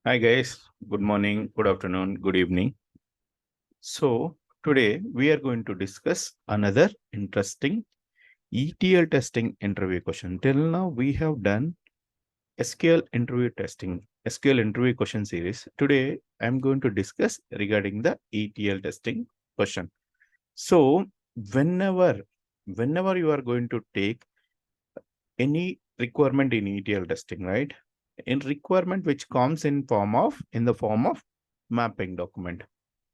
Hi guys, good morning, good afternoon, good evening. So today we are going to discuss another interesting ETL testing interview question. Till now we have done SQL interview testing, SQL interview question series. Today I'm going to discuss regarding the ETL testing question. So whenever you are going to take any requirement in ETL testing, right? In requirement which comes in the form of mapping document.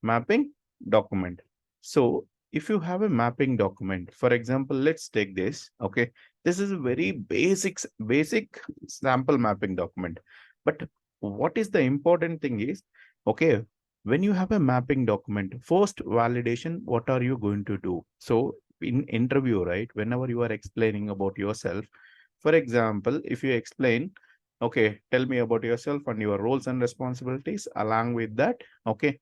Mapping document. So if you have a mapping document, for example, let's take this. Okay, this is a very basic sample mapping document. But what is the important thing is, okay, when you have a mapping document, first validation, what are you going to do? So in interview, right, whenever you are explaining about yourself, for example, if you explain, okay, tell me about yourself and your roles and responsibilities. Along with that, okay,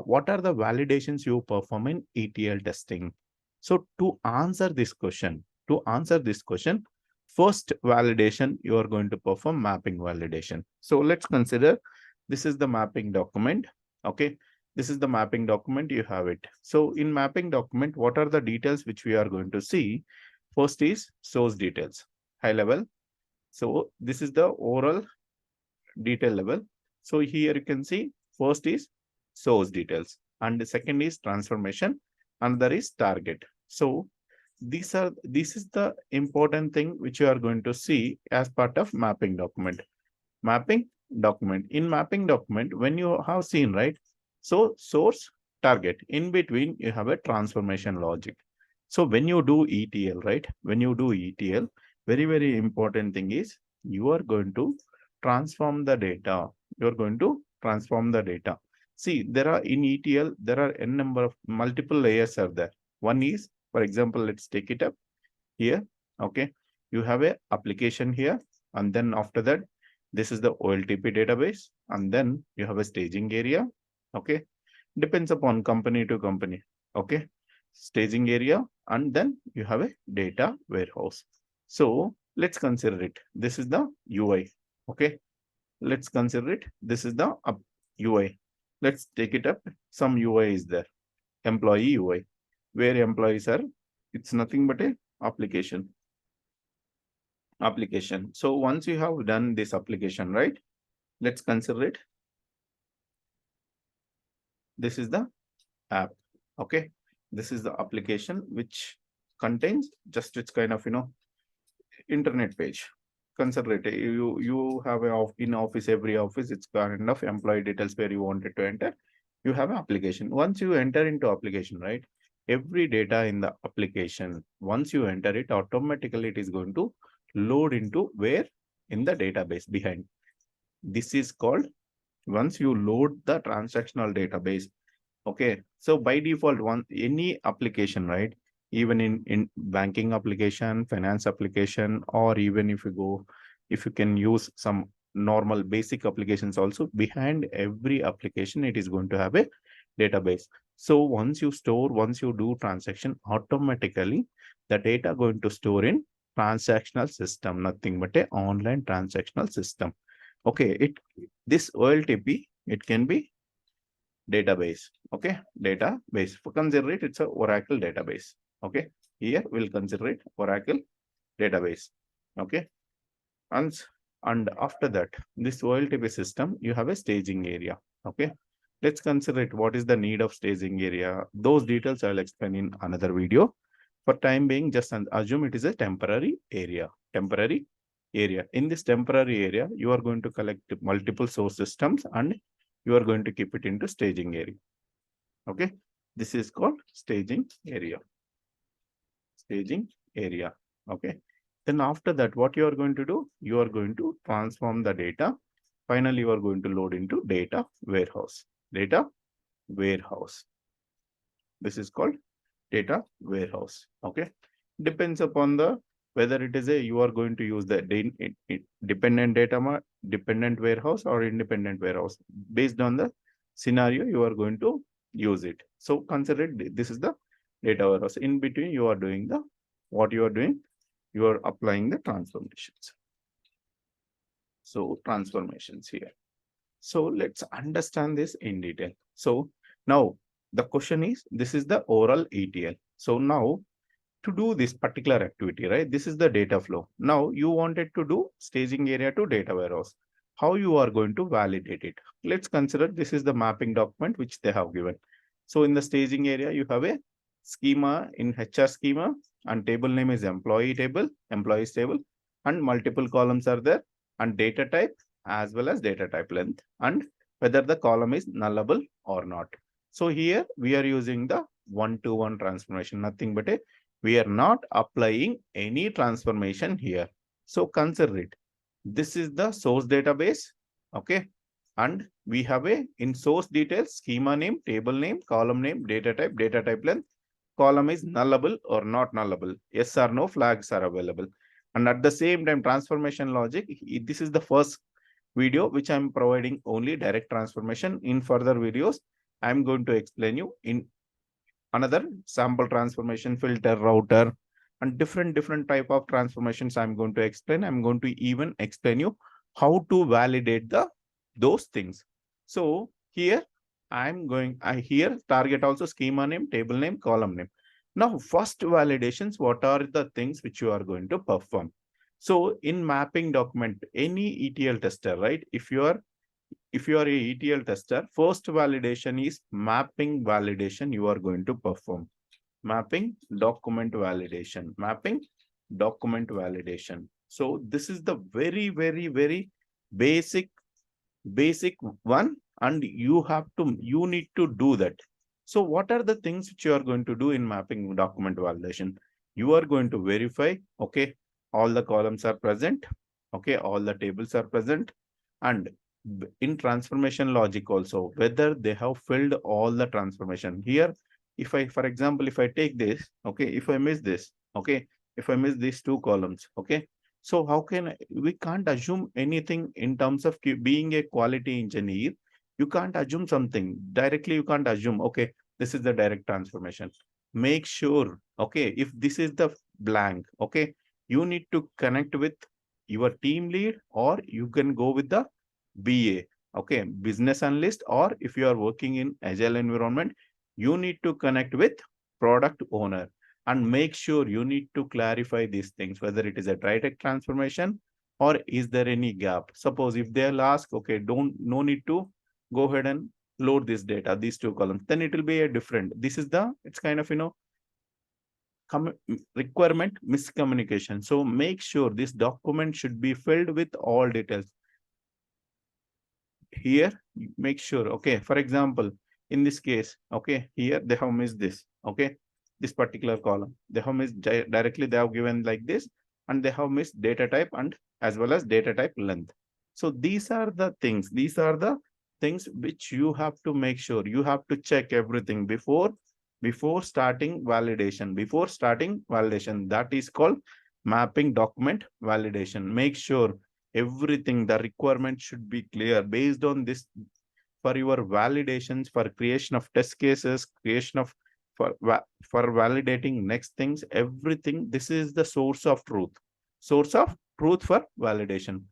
what are the validations you perform in ETL testing? So to answer this question, first validation, you are going to perform mapping validation. So let's consider this is the mapping document. Okay, this is the mapping document, you have it. So in mapping document, what are the details which we are going to see? First is source details, high level. So this is the overall detail level. So here you can see first is source details and the second is transformation and there is target. So this is the important thing which you are going to see as part of mapping document. Mapping document. In mapping document, when you have seen, right? So source, target. In between, you have a transformation logic. So when you do ETL, right? When you do ETL, very important thing is you are going to transform the data. You're going to transform the data. See, there are in ETL, there are n number of multiple layers are there. One is, for example, let's take it up here. Okay. You have a application here. And then after that, this is the OLTP database. And then you have a staging area. Okay. Depends upon company to company. Okay. Staging area. And then you have a data warehouse. So let's consider it. This is the UI. Okay. Let's consider it. This is the UI. Let's take it up. Some UI is there. Employee UI, where employees are, it's nothing but a application. So once you have done this application, right? Let's consider it. This is the app. Okay. This is the application which contains just its kind of, internet page. Consider it. You have in office, every office, it's kind of employee details where you wanted to enter. You have an application. Once you enter into application, right? Every data in the application, once you enter it, automatically it is going to load into where in the database behind. This is called once you load the transactional database. Okay. So by default, any application, right? Even in banking application, finance application, or even if you can use some normal basic applications also, behind every application, it is going to have a database. So once you do transaction, automatically the data going to store in transactional system, nothing but a online transactional system. Okay, this OLTP, it can be database. Okay, database. For consider it, it's a Oracle database. Okay, here we'll consider it Oracle database. Okay, and and after that, this OLTP system, you have a staging area. Okay, let's consider it. What is the need of staging area? Those details I'll explain in another video. For time being, just assume it is a temporary area. Temporary area. In this temporary area, you are going to collect multiple source systems and you are going to keep it into staging area. Okay, this is called staging area. Staging area. Okay, then after that, what you are going to do? You are going to transform the data. Finally, you are going to load into data warehouse. Data warehouse. This is called data warehouse. Okay, depends upon the whether it is a you are going to use the dependent warehouse or independent warehouse. Based on the scenario, you are going to use it. So consider it, this is the data warehouse. In between, you are doing the what you are doing, you are applying the transformations. So transformations here. So let's understand this in detail. So now the question is, this is the oral ETL. So now to do this particular activity, right? This is the data flow. Now you wanted to do staging area to data warehouse. How you are going to validate it? Let's consider this is the mapping document which they have given. So in the staging area, you have a schema in HR schema, and table name is employee table, employees table, and multiple columns are there, and data type as well as data type length, and whether the column is nullable or not. So here we are using the one-to-one transformation, nothing but a, we are not applying any transformation here. So consider it. This is the source database. Okay. And we have a in source details, schema name, table name, column name, data type length. Column is nullable or not nullable. Yes or no flags are available. And at the same time, transformation logic. This is the first video which I'm providing only direct transformation. In further videos, I'm going to explain you in another sample transformation, filter, router, and different type of transformations I'm going to explain. I'm going to even explain you how to validate those things. So here I here target also schema name, table name, column name. Now first validations, what are the things which you are going to perform? So in mapping document, any ETL tester, right? If you are a ETL tester, first validation is mapping validation you are going to perform. Mapping document validation. Mapping document validation. So this is the very basic one, and you need to do that. So what are the things which you are going to do in mapping document validation? You are going to verify, okay, all the columns are present, okay, all the tables are present, and in transformation logic also, whether they have filled all the transformation. Here, if I, for example, if I take this, okay, if I miss this, okay, if I miss these two columns, okay, so how can we can't assume anything in terms of being a quality engineer? You can't assume something directly. You can't assume, okay, this is the direct transformation. Make sure, okay, if this is the blank, okay, you need to connect with your team lead, or you can go with the BA, okay, business analyst, or if you are working in agile environment, you need to connect with product owner and make sure you need to clarify these things, whether it is a direct transformation or is there any gap. Suppose if they'll ask, okay, no need to go ahead and load this data, these two columns, then it will be a different. This is the, it's kind of, requirement miscommunication. So make sure this document should be filled with all details. Here, make sure, okay, for example, in this case, okay, here they have missed this, okay, this particular column, they have missed directly, they have given like this, and they have missed data type and as well as data type length. So these are the things which you have to make sure. You have to check everything before starting validation. That is called mapping document validation. Make sure everything, the requirement should be clear. Based on this, for your validations, for creation of test cases, creation of for validating next things, everything, this is the source of truth for validation.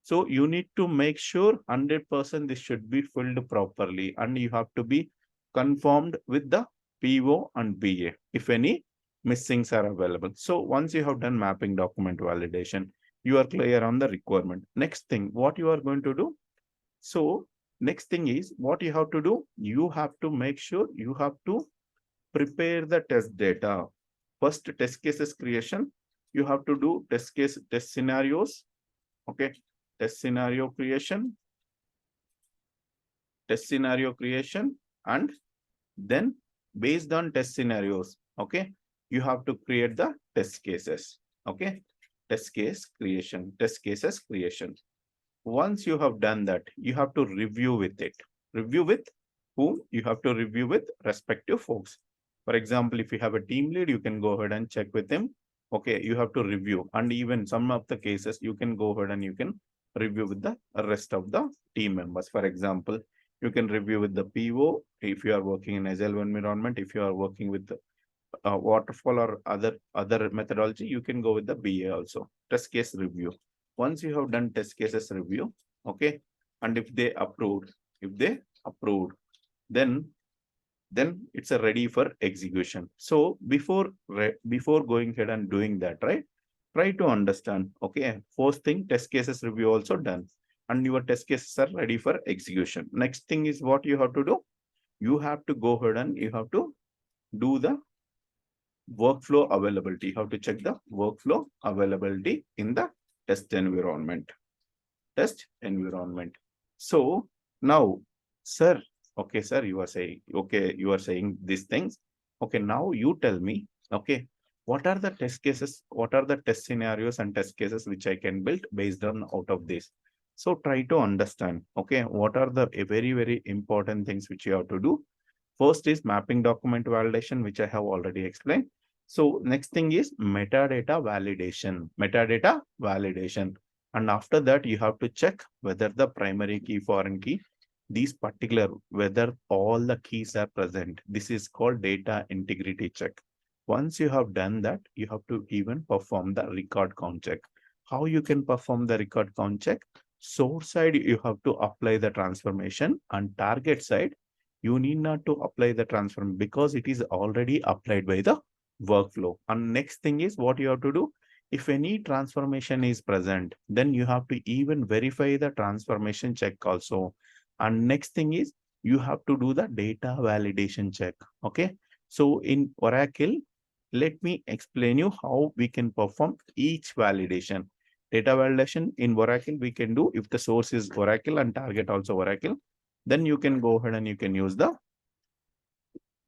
So you need to make sure 100% this should be filled properly, and you have to be confirmed with the PO and BA if any missings are available. So once you have done mapping document validation, you are clear on the requirement. Next thing, what you are going to do? So next thing is what you have to do. You have to make sure you have to prepare the test data. First, test cases creation. You have to do test scenarios. Okay, test scenario creation, and then based on test scenarios, okay, you have to create the test cases. Okay, test cases creation. Once you have done that, you have to review with it. Review with whom? You have to review with respective folks. For example, if you have a team lead, you can go ahead and check with him. Okay, you have to review, and even some of the cases you can go ahead and you can review with the rest of the team members. For example, you can review with the PO if you are working in agile environment. If you are working with the waterfall or other methodology, you can go with the BA also. Test case review. Once you have done test cases review, okay, And if they approved, then it's a ready for execution. So before going ahead and doing that, right, try to understand. Okay, first thing, test cases review also done, and your test cases are ready for execution. Next thing is what you have to do. You have to go ahead and you have to do the workflow availability. You have to check the workflow availability in the test environment. So now, sir, okay, sir, you are saying, okay, you are saying these things. Okay, now you tell me, okay, what are the test cases, what are the test scenarios and test cases which I can build based on out of this? So try to understand, okay, what are the very, very important things which you have to do. First is mapping document validation, which I have already explained. So next thing is metadata validation. And after that, you have to check whether the primary key, foreign key, these particular, whether all the keys are present. This is called data integrity check. Once you have done that, you have to even perform the record count check. How you can perform the record count check? Source side, you have to apply the transformation, and target side, you need not to apply the transform because it is already applied by the workflow. And next thing is what you have to do. If any transformation is present, then you have to even verify the transformation check also. And next thing is you have to do the data validation check. Okay. So in Oracle, let me explain you how we can perform each validation. Data validation in Oracle we can do if the source is Oracle and target also Oracle. Then you can go ahead and you can use the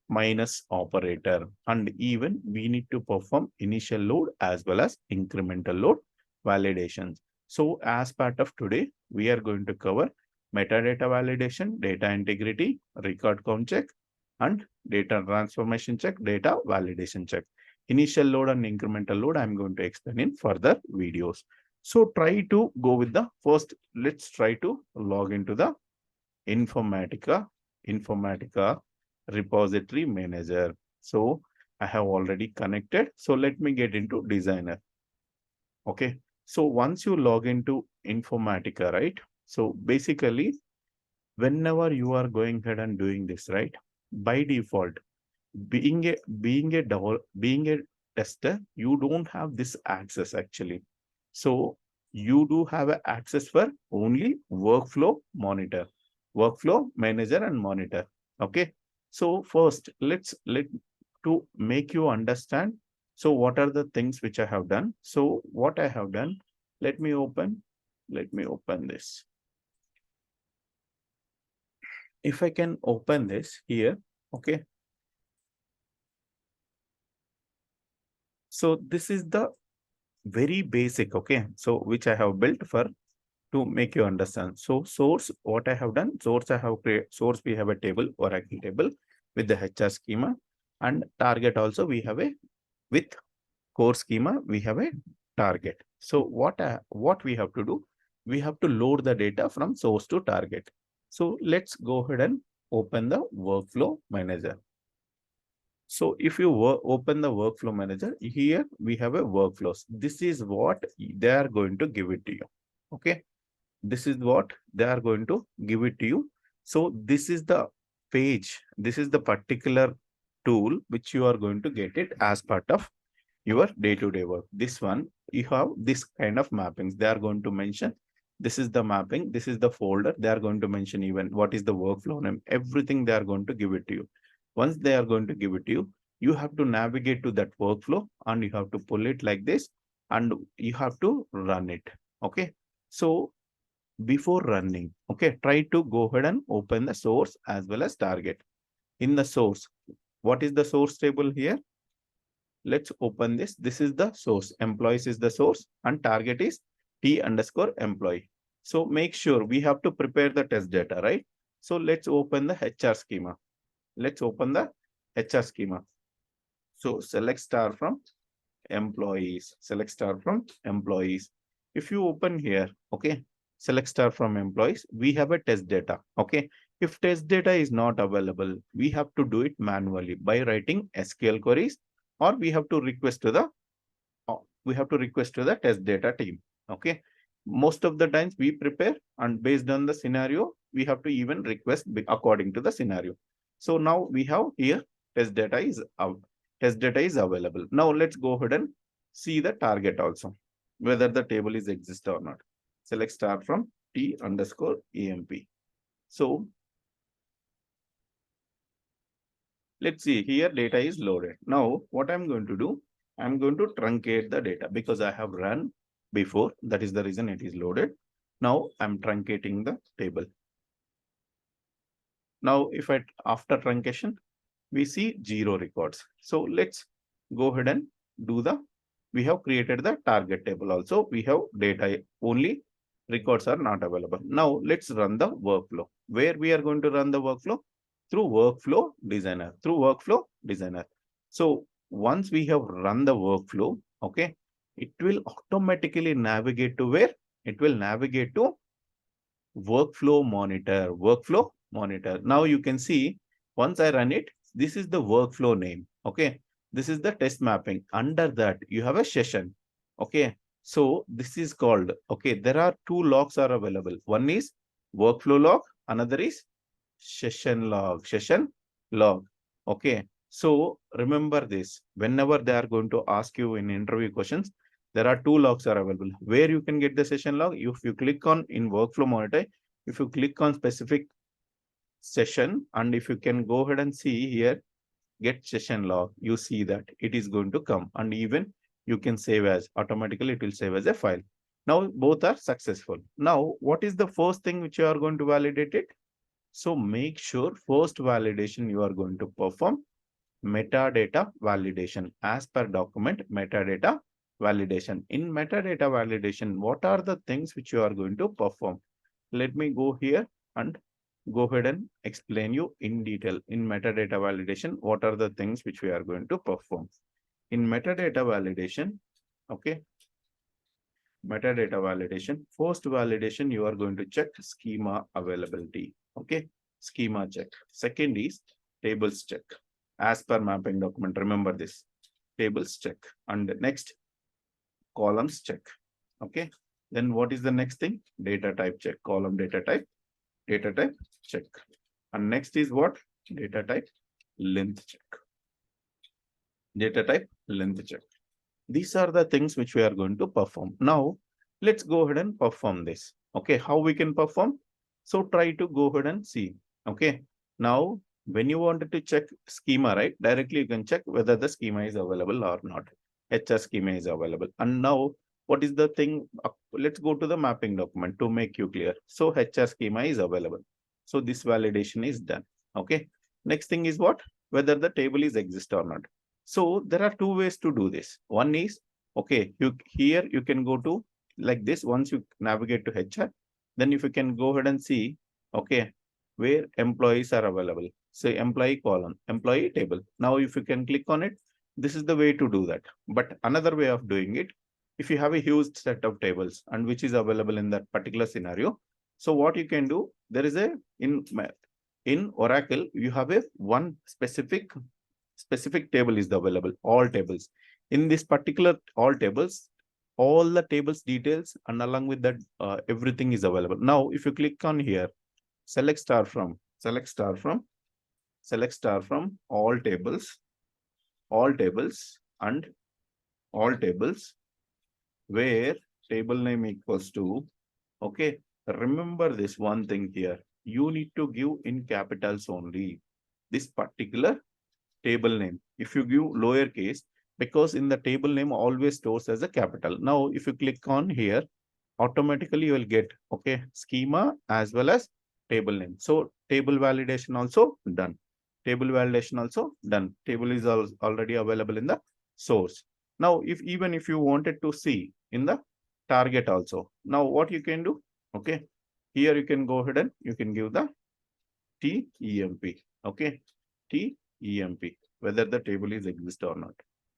minus operator. And even we need to perform initial load as well as incremental load validations. So as part of today, we are going to cover metadata validation, data integrity, record count check, and data transformation check, data validation check. Initial load and incremental load, I'm going to explain in further videos. So try to go with the first, let's try to log into the Informatica repository manager. So I have already connected. So let me get into designer. Okay. So once you log into Informatica, right? So basically, whenever you are going ahead and doing this, right? By default, being a tester, you don't have this access actually. So you do have a access for only workflow manager and monitor. Okay. So first, let to make you understand. So what are the things which I have done? So what I have done, let me open this. If I can open this here, okay. So this is the very basic, okay. So which I have built for to make you understand. So source, what I have done, source I have created, source we have a table, Oracle table with the HR schema, and target also we have a, with core schema, we have a target. So what we have to do, we have to load the data from source to target. So let's go ahead and open the workflow manager. So if you open the workflow manager, here we have a workflows. This is what they are going to give it to you. Okay. This is what they are going to give it to you. So this is the page. This is the particular tool which you are going to get it as part of your day-to-day work. This one, you have this kind of mappings. They are going to mention, this is the mapping, this is the folder. They are going to mention even what is the workflow name, everything they are going to give it to you. Once they are going to give it to you, you have to navigate to that workflow and you have to pull it like this and you have to run it. Okay. So before running, okay, try to go ahead and open the source as well as target. In the source, what is the source table here? Let's open this. This is the source. Employees is the source and target is T_employee. So make sure we have to prepare the test data, right? So let's open the HR schema. Let's open the HR schema. So select star from employees. Select star from employees. If you open here, okay, select star from employees, we have a test data. Okay. If test data is not available, we have to do it manually by writing SQL queries, or we have to request to the test data team. Okay. most of the times we prepare, and based on the scenario, we have to even request according to the scenario. So now we have here test data is available. Now let's go ahead and see the target also, whether the table is exist or not. Select start from T_EMP. So let's see here data is loaded. Now what I'm going to do, I'm going to truncate the data because I have run before. That is the reason it is loaded. Now I'm truncating the table. Now if after truncation, we see 0 records. So let's go ahead and do we have created the target table also. We have data only, records are not available. Now let's run the workflow. Where we are going to run the workflow? Through workflow designer. So once we have run the workflow, okay, it will automatically navigate to where? It will navigate to workflow monitor. Now you can see once I run it, this is the workflow name. Okay. This is the test mapping. Under that, you have a session. Okay. So this is called, okay, there are 2 logs are available. One is workflow log, another is session log. Okay. So remember this, whenever they are going to ask you in interview questions, there are 2 logs are available. Where you can get the session log? If you click on in workflow monitor, if you click on specific session, and if you can go ahead and see here, get session log, you see that it is going to come, and even you can save as, automatically it will save as a file. Now both are successful. Now what is the first thing which you are going to validate it? So make sure first validation you are going to perform metadata validation as per document metadata validation. In metadata validation, what are the things which you are going to perform? Let me go here and go ahead and explain you in detail. In metadata validation, what are the things which we are going to perform? In metadata validation, okay, metadata validation, first validation, you are going to check schema availability. Okay, schema check. Second is tables check as per mapping document. Remember this, tables check. And next, columns check. Okay, then what is the next thing? Data type check. Column data type check. And next is what? Data type length check. Data type length check. These are the things which we are going to perform. Now let's go ahead and perform this. Okay, how we can perform? So try to go ahead and see. Okay, now when you wanted to check schema, right, directly you can check whether the schema is available or not. HR schema is available. And now what is the thing? Let's go to the mapping document to make you clear. So HR schema is available. So this validation is done. Okay, next thing is what? Whether the table is exist or not. So there are 2 ways to do this. One is, okay, here you can go to like this. Once you navigate to HR, then if you can go ahead and see, okay, where employees are available. Say employee column, employee table. Now if you can click on it, this is the way to do that. But another way of doing it, if you have a huge set of tables and which is available in that particular scenario, so what you can do, there is a in Oracle, you have a one specific table is available, all tables. In this particular all tables, all the tables details and along with that everything is available. Now if you click on here, select star from all tables and all tables where table name equals to, okay, remember this one thing here, you need to give in capitals only this particular table name. If you give lowercase, because in the table name always stores as a capital. Now if you click on here, automatically you will get, okay, schema as well as table name. So table validation also done. Table is already available in the source. Now even if you wanted to see in the target also, now what you can do, okay, here you can go ahead and you can give the TEMP. Okay, TEMP, whether the table is exist or not.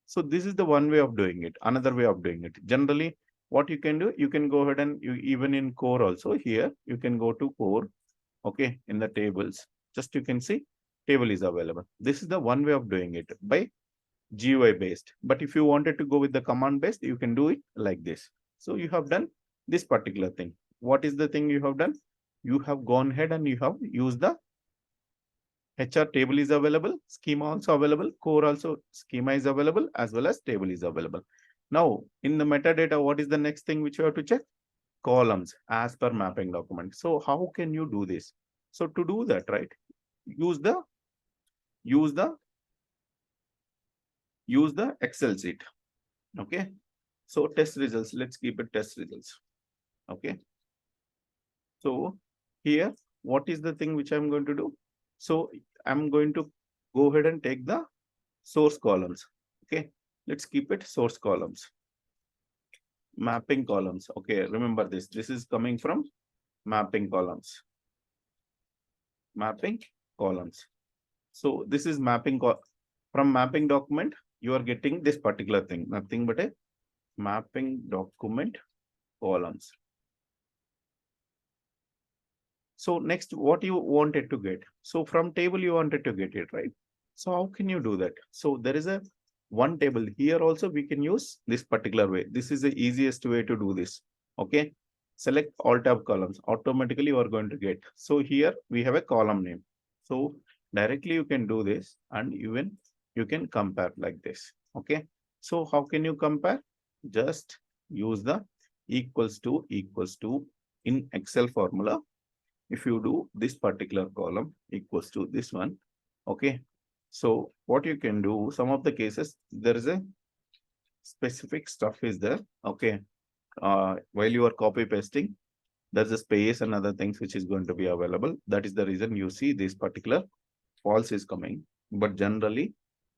So this is the one way of doing it. Another way of doing it, generally what you can do, you can go ahead and even in core also, here you can go to core. Okay, in the tables, just you can see table is available. This is the one way of doing it by GUI based. But if you wanted to go with the command based, you can do it like this. So you have done this particular thing. What is the thing you have done? You have gone ahead and you have used the HR table is available, schema also available, core also schema is available, as well as table is available. Now, in the metadata, what is the next thing which you have to check? Columns as per mapping document. So how can you do this? So to do that, right, use the Excel sheet. Okay. So test results, let's keep it test results. Okay. So here, what is the thing which I'm going to do? So I'm going to go ahead and take the source columns. Okay. Let's keep it source columns. Mapping columns. Okay. Remember this. This is coming from mapping columns. Mapping columns. So this is mapping from mapping document. You are getting this particular thing. Nothing but a mapping document columns. So next, what you wanted to get? So from table, you wanted to get it, right? So how can you do that? So there is a one table here also we can use this particular way. This is the easiest way to do this. Okay. Select all tab columns. Automatically you are going to get. So here we have a column name. So directly you can do this and even you can compare like this. Okay. So how can you compare? Just use the equals to in Excel formula. If you do this particular column equals to this one, okay. So what you can do, some of the cases, there is a specific stuff is there, okay. While you are copy pasting, there's a space and other things which is going to be available. That is the reason you see this particular false is coming, but generally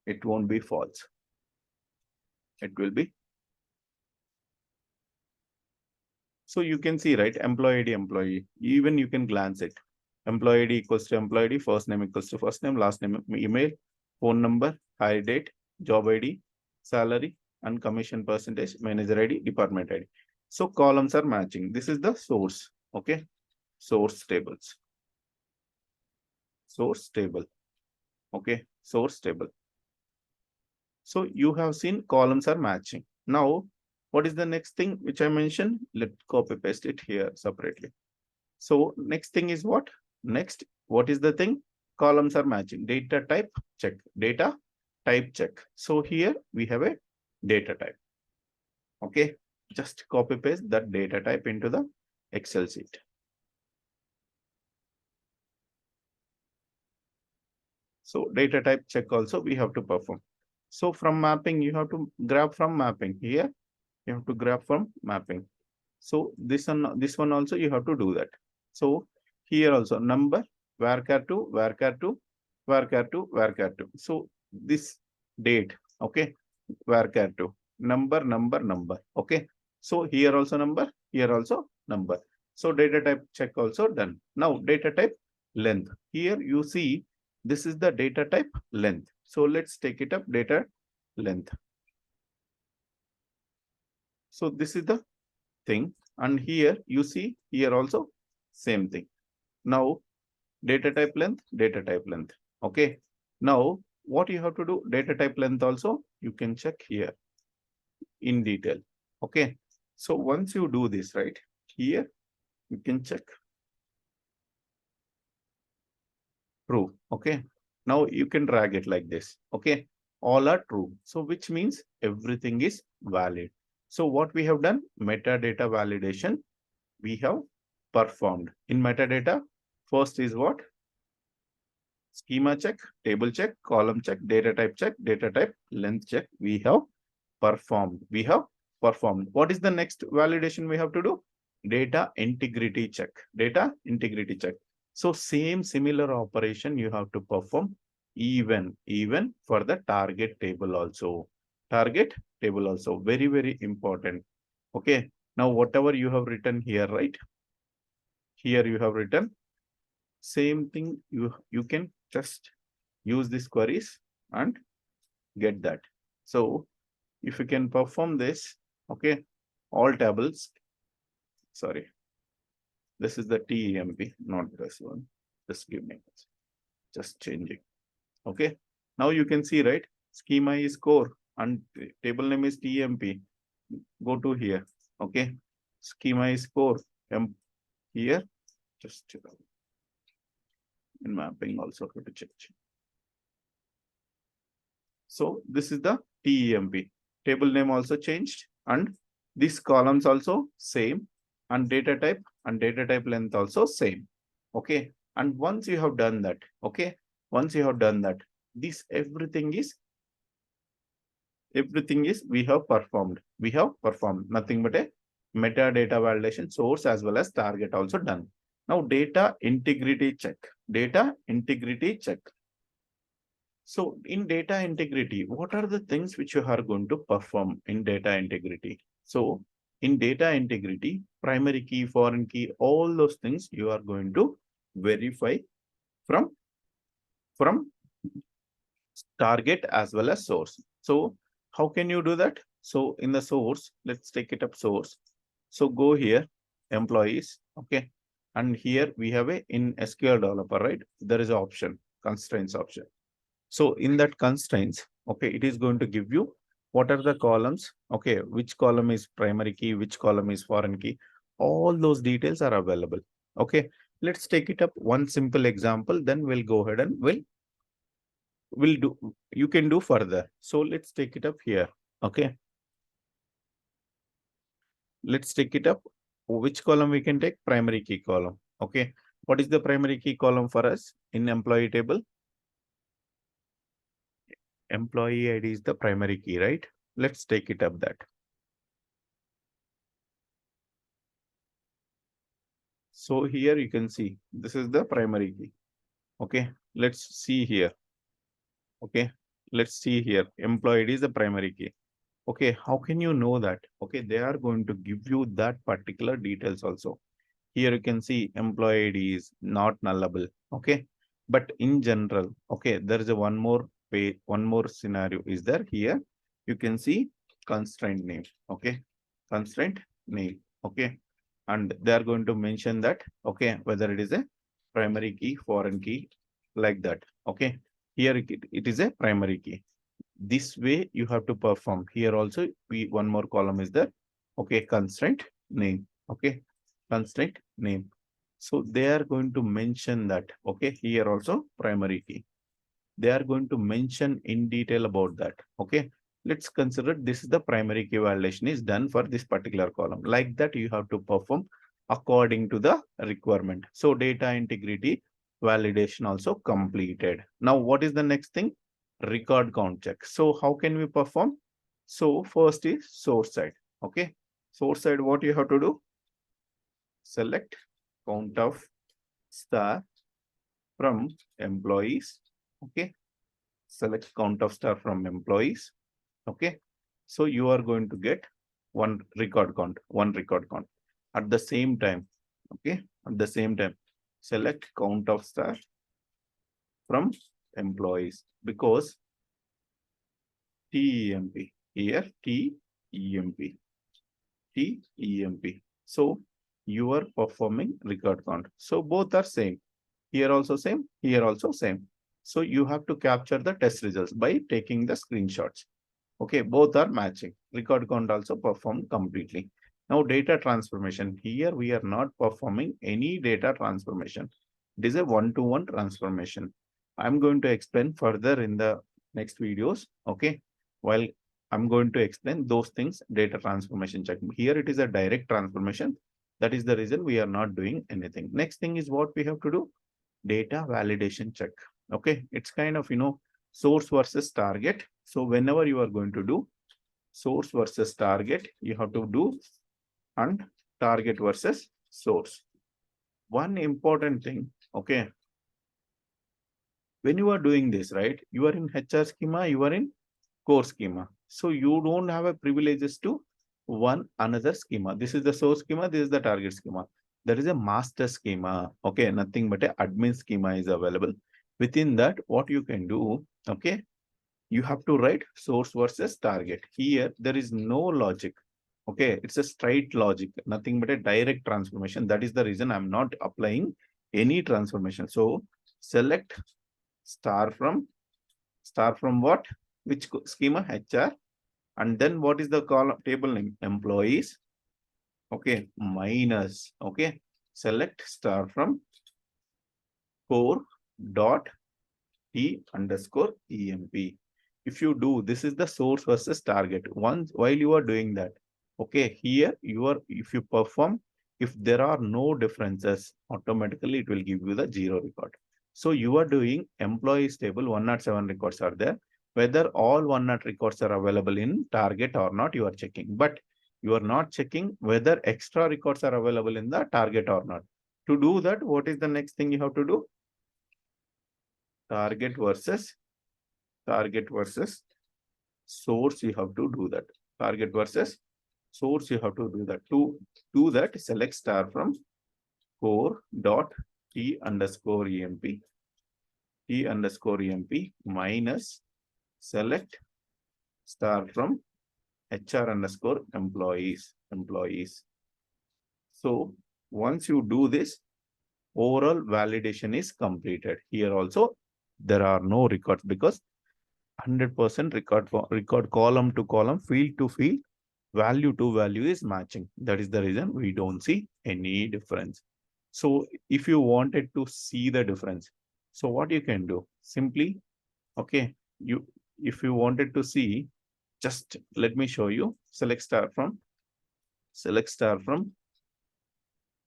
it won't be false. It will be. So you can see, right, employee ID, employee, even you can glance it. Employee ID equals to employee ID, first name equals to first name, last name, email, phone number, hire date, job ID, salary, and commission percentage, manager ID, department ID. So columns are matching. This is the source, okay? Source tables. Source table, okay? Source table. So you have seen columns are matching. Now, what is the next thing which I mentioned? Let's copy paste it here separately. So next thing is what? Next, what is the thing? Columns are matching. Data type check. Data type check. So here we have a data type. Okay. Just copy paste that data type into the Excel sheet. So data type check also we have to perform. So from mapping, you have to grab from mapping. Here, you have to grab from mapping. So this one also you have to do that. So here also number, varchar 2, varchar 2, varchar 2, varchar 2. So this date, okay, varchar 2, number, okay. So here also number, here also number. So data type check also done. Now data type length. Here you see this is the data type length. So let's take it up, data length. So this is the thing, and here you see here also same thing. Now data type length, okay. Now what you have to do, data type length also you can check here in detail, okay. So once you do this, right, here you can check true, okay. Now you can drag it like this, okay. All are true, so which means everything is valid. So what we have done, metadata validation we have performed. In metadata, first is what? Schema check, table check, column check, data type length check. We have performed. What is the next validation we have to do? Data integrity check. Data integrity check. So same similar operation you have to perform even for the target table also. Target table also very, very important. Okay. Now whatever you have written here, right? Here you have written same thing. You can just use these queries and get that. So if you can perform this, okay, all tables, sorry, this is the TEMP, not this one. Just give me, just changing. Okay, now you can see, right? Schema is core and table name is TEMP. Go to here. Okay, schema is 4. Here, just in mapping also to change. So this is the TEMP. Table name also changed, and these columns also same, and data type length also same. Okay. And once you have done that, okay, once you have done that, this everything is we have performed. We have performed nothing but a metadata validation, source as well as target also done. Now data integrity check. Data integrity check. So in data integrity, what are the things which you are going to perform in data integrity? So in data integrity, primary key, foreign key, all those things you are going to verify from target as well as source. So how can you do that? So in the source, let's take it up source. So go here, employees, okay. And here we have a in SQL developer, right? There is an option, constraints option. So in that constraints, okay, it is going to give you what are the columns, okay, which column is primary key, which column is foreign key. All those details are available. Okay, let's take it up one simple example, then we'll go ahead and we'll do, you can do further. So let's take it up here. Okay, let's take it up. Which column we can take? Primary key column. Okay, what is the primary key column for us in employee table? Employee ID is the primary key, right? Let's take it up that. So here you can see this is the primary key. Okay, let's see here. Okay, let's see here. Employee ID is the primary key. Okay, how can you know that? Okay, they are going to give you that particular details also. Here you can see employee ID is not nullable. Okay, but in general, okay, there is a one more page, one more scenario is there here. You can see constraint name. Okay, constraint name. Okay, and they are going to mention that, okay, whether it is a primary key, foreign key, like that. Okay, here it is a primary key. This way you have to perform. Here also one more column is there. Okay, constraint name. Okay, constraint name. So they are going to mention that. Okay, here also primary key. They are going to mention in detail about that. Okay, let's consider this is the primary key validation is done for this particular column. Like that, you have to perform according to the requirement. So data integrity validation also completed. Now, what is the next thing? Record count check. So how can we perform? So first is source side. Okay, source side, what you have to do? Select count of star from employees. Okay, select count of star from employees. Okay, so you are going to get one record count at the same time. Okay, at the same time, select count of star from employees, because TEMP here, TEMP. So you are performing record count. So both are same. Here also same, here also same. So you have to capture the test results by taking the screenshots. Okay, both are matching. Record count also performed completely. Now data transformation. Here we are not performing any data transformation. It is a one-to-one transformation. I'm going to explain further in the next videos. Okay, while I'm going to explain those things, data transformation check. Here it is a direct transformation. That is the reason we are not doing anything. Next thing is what we have to do. Data validation check. Okay, it's kind of, source versus target. So whenever you are going to do source versus target, you have to do and target versus source. One important thing, okay, when you are doing this, right, you are in HR schema, you are in core schema. So you don't have a privileges to one another schema. This is the source schema, this is the target schema. There is a master schema. Okay, nothing but a admin schema is available. Within that, what you can do, okay, you have to write source versus target. Here, there is no logic. Okay, it's a straight logic, nothing but a direct transformation. That is the reason I'm not applying any transformation. So select star from what? Which schema? HR. And then what is the column table name? Employees. okay, minus, okay, select star from core dot T underscore EMP. If you do, this is the source versus target. Once while you are doing that, okay, here you are, if you perform, if there are no differences, automatically it will give you the 0 record. So you are doing employees table, 107 records are there. Whether all 100 records are available in target or not, you are checking. But you are not checking whether extra records are available in the target or not. To do that, what is the next thing you have to do? Target versus source, you have to do that. Target versus source, you have to do that. To do that, select star from core dot T underscore EMP minus select star from HR underscore employees. So once you do this, overall validation is completed. Here also there are no records because 100% record column to column, field to field, value to value is matching. That is the reason we don't see any difference. So if you wanted to see the difference, so what you can do? Simply, okay, if you wanted to see, just let me show you. Select star from.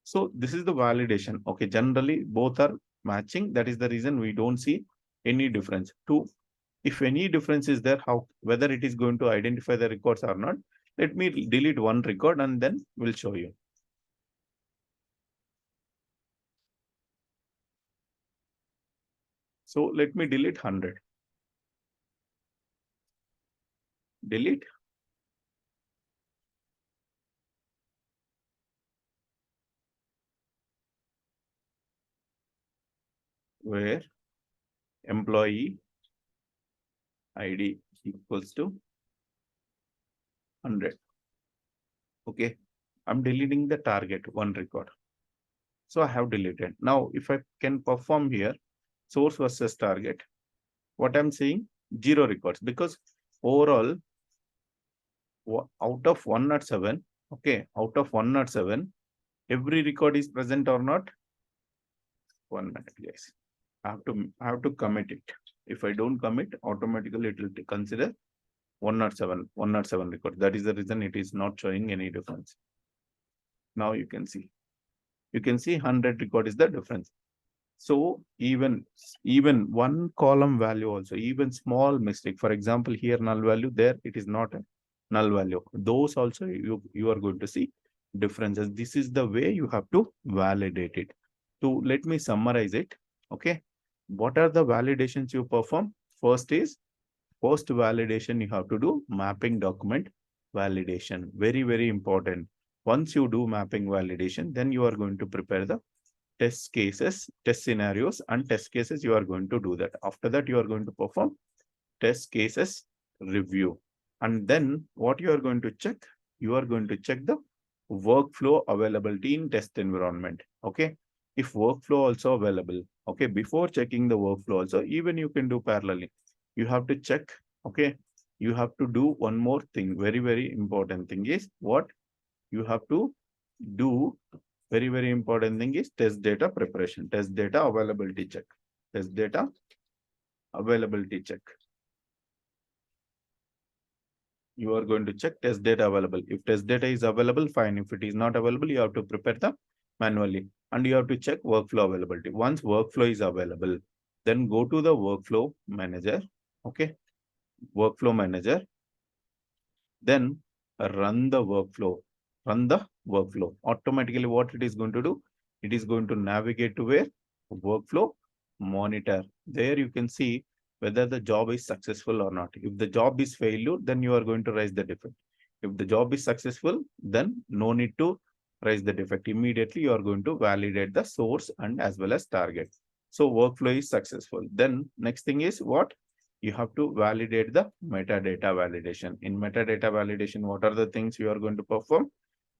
So this is the validation. Okay, generally both are matching. That is the reason we don't see any difference. If any difference is there, how whether it is going to identify the records or not, let me delete one record and then we'll show you. So let me delete 100. Delete. Where employee ID equals to 100. Okay. I'm deleting the target, one record. So I have deleted. Now, if I can perform here, source versus target, what I'm seeing, 0 records, because overall, out of 107, okay, out of 107, every record is present or not? 1 minute, guys. I have to commit it. If I don't commit, automatically it will consider 107 record. That is the reason it is not showing any difference. Now you can see 100 record is the difference. So even one column value also, even small mistake, for example, here null value, there it is not a null value. Those also you are going to see differences. This is the way you have to validate it. So let me summarize it. Okay. What are the validations you perform? First is post validation. You have to do mapping document validation. Very, very important. Once you do mapping validation, then you are going to prepare the test cases, test scenarios, and test cases. You are going to do that. After that, you are going to perform test cases review. And then what you are going to check? You are going to check the workflow availability in test environment. Okay. If workflow also available, okay, before checking the workflow also, even you can do parallelly. You have to check, okay. You have to do one more thing. Very, very important thing is what you have to do. Very, very important thing is test data preparation, test data availability check, test data availability check. You are going to check test data available. If test data is available, fine. If it is not available, you have to prepare them manually. And you have to check workflow availability. Once workflow is available, then go to the workflow manager. Okay. Workflow manager. Then run the workflow. Run the workflow. Automatically, what it is going to do? It is going to navigate to where? Workflow monitor. There you can see whether the job is successful or not. If the job is failure, then you are going to raise the defect. If the job is successful, then no need to raise the defect. Immediately you are going to validate the source and as well as target. So workflow is successful. Then next thing is what? You have to validate the metadata validation. In metadata validation, what are the things you are going to perform?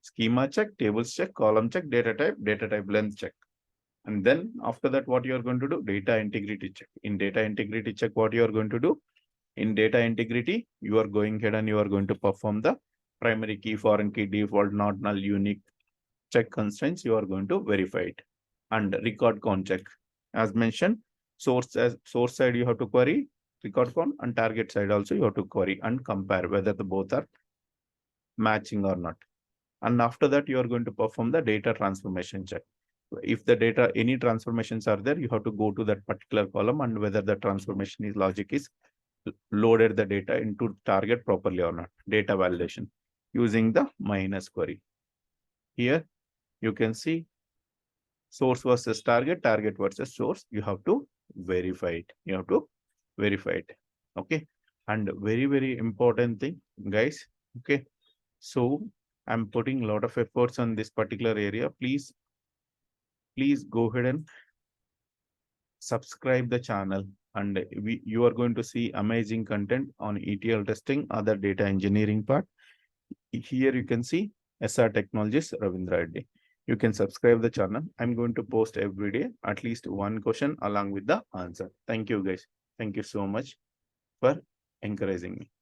Schema check, tables check, column check, data type length check. And then after that, what you are going to do? Data integrity check. In data integrity check, what you are going to do? In data integrity, you are going ahead and you are going to perform the primary key, foreign key, default, not null, unique, check constraints, you are going to verify it. And record count check. As mentioned, source side you have to query record count, and target side also you have to query and compare whether the both are matching or not. And after that, you are going to perform the data transformation check. If the data, any transformations are there, you have to go to that particular column and whether the transformation is logic is loaded the data into target properly or not. Data validation using the minus query. Here you can see source versus target, target versus source. You have to verify it. You have to verify it. Okay. And very, very important thing, guys. Okay. So I'm putting a lot of efforts on this particular area. Please go ahead and subscribe the channel, and you are going to see amazing content on ETL testing, other data engineering part. Here you can see SR Technologies Ravindra Reddy. You can subscribe the channel. I'm going to post every day at least one question along with the answer. Thank you, guys. Thank you so much for encouraging me.